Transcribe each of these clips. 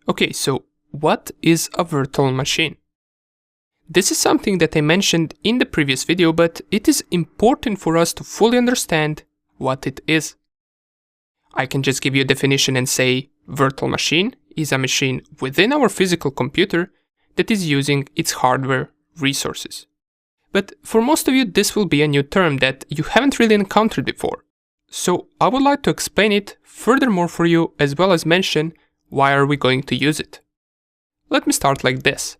Okay, so what is a virtual machine? This is something that I mentioned in the previous video, but it is important for us to fully understand what it is. I can just give you a definition and say virtual machine is a machine within our physical computer that is using its hardware resources. But for most of you, this will be a new term that you haven't really encountered before. So I would like to explain it furthermore for you, as well as mention why are we going to use it. Let me start like this.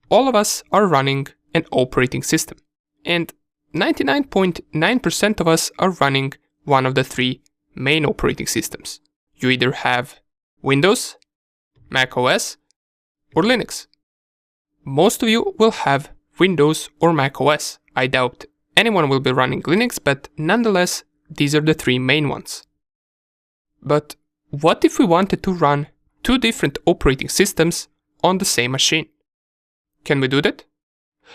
All of us are running an operating system, and 99.9% of us are running one of the three main operating systems. You either have Windows, Mac OS, or Linux. Most of you will have Windows or Mac OS. I doubt anyone will be running Linux, but nonetheless, these are the three main ones. But what if we wanted to run two different operating systems on the same machine? Can we do that?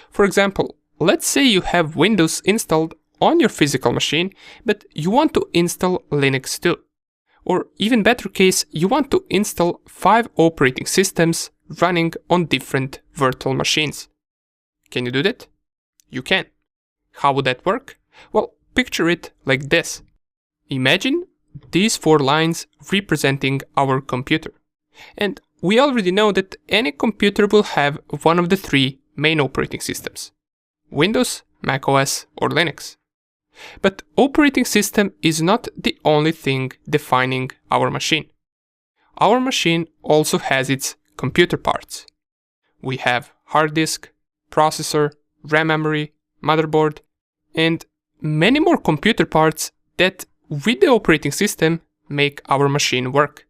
For example, let's say you have Windows installed on your physical machine, but you want to install Linux too. Or even better case, you want to install 5 operating systems running on different virtual machines. Can you do that? You can. How would that work? Well, picture it like this. Imagine these 4 lines representing our computer. And we already know that any computer will have one of the 3 main operating systems: Windows, Mac OS, or Linux. But operating system is not the only thing defining our machine. Our machine also has its computer parts. We have hard disk, processor, RAM memory, motherboard, and many more computer parts that with the operating system make our machine work.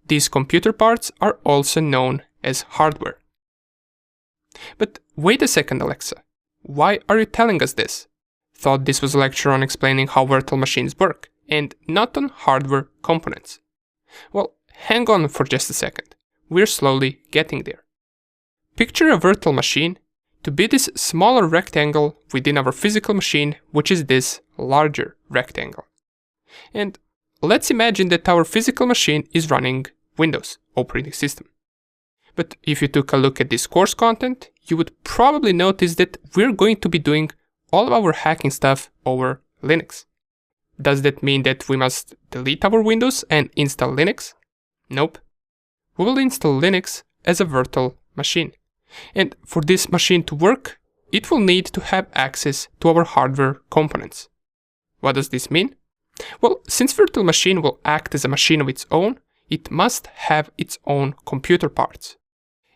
These computer parts are also known as hardware. But wait a second, Alexa. Why are you telling us this? Thought this was a lecture on explaining how virtual machines work, and not on hardware components. Well, hang on for just a second. We're slowly getting there. Picture a virtual machine to be this smaller rectangle within our physical machine, which is this larger rectangle. And let's imagine that our physical machine is running Windows operating system. But if you took a look at this course content, you would probably notice that we're going to be doing all of our hacking stuff over Linux. Does that mean that we must delete our Windows and install Linux? Nope. We will install Linux as a virtual machine. And for this machine to work, it will need to have access to our hardware components. What does this mean? Well, since virtual machine will act as a machine of its own, it must have its own computer parts.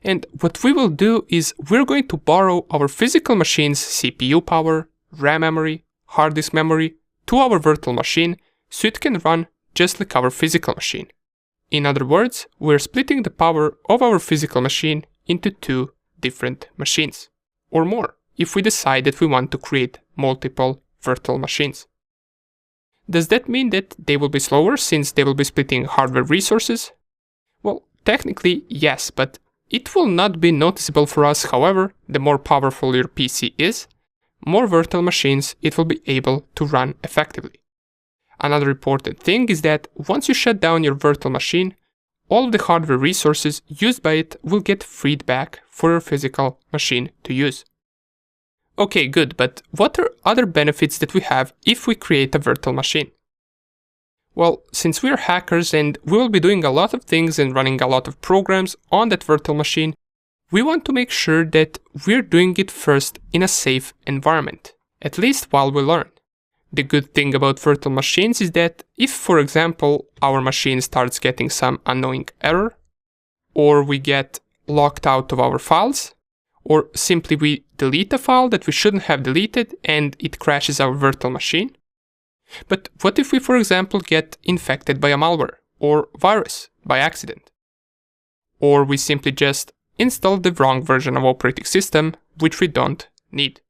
And what we will do is we're going to borrow our physical machine's CPU power, RAM memory, hard disk memory to our virtual machine so it can run just like our physical machine. In other words, we're splitting the power of our physical machine into 2 different machines, or more, if we decide that we want to create multiple virtual machines. Does that mean that they will be slower since they will be splitting hardware resources? Well, technically yes, but it will not be noticeable for us. However, the more powerful your PC is, more virtual machines it will be able to run effectively. Another important thing is that once you shut down your virtual machine, all of the hardware resources used by it will get freed back for your physical machine to use. Okay, good, but what are other benefits that we have if we create a virtual machine? Well, since we're hackers and we will be doing a lot of things and running a lot of programs on that virtual machine, we want to make sure that we're doing it first in a safe environment, at least while we learn. The good thing about virtual machines is that if, for example, our machine starts getting some annoying error, or we get locked out of our files, or simply we delete a file that we shouldn't have deleted and it crashes our virtual machine. But what if we, for example, get infected by a malware or virus by accident? Or we simply just install the wrong version of operating system, which we don't need.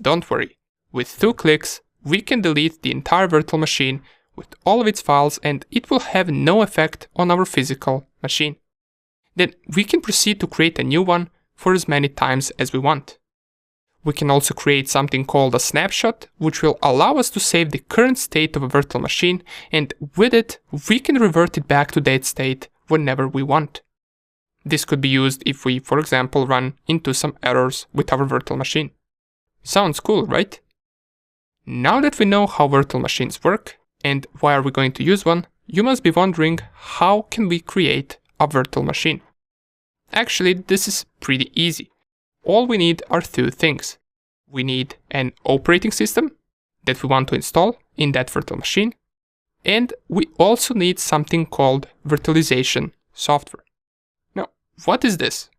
Don't worry, with 2 clicks, we can delete the entire virtual machine with all of its files and it will have no effect on our physical machine. Then we can proceed to create a new one for as many times as we want. We can also create something called a snapshot, which will allow us to save the current state of a virtual machine, and with it, we can revert it back to that state whenever we want. This could be used if we, for example, run into some errors with our virtual machine. Sounds cool, right? Now that we know how virtual machines work and why are we going to use one, you must be wondering, how can we create a virtual machine? Actually, this is pretty easy. All we need are two things. We need an operating system that we want to install in that virtual machine, and we also need something called virtualization software. Now, what is this?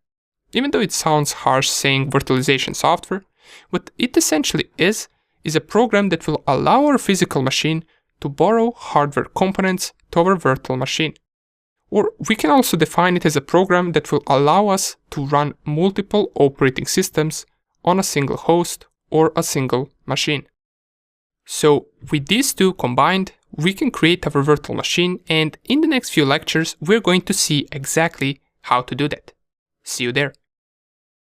Even though it sounds harsh saying virtualization software, what it essentially is a program that will allow our physical machine to borrow hardware components to our virtual machine. Or we can also define it as a program that will allow us to run multiple operating systems on a single host or a single machine. So with these two combined, we can create our virtual machine, and in the next few lectures, we're going to see exactly how to do that. See you there.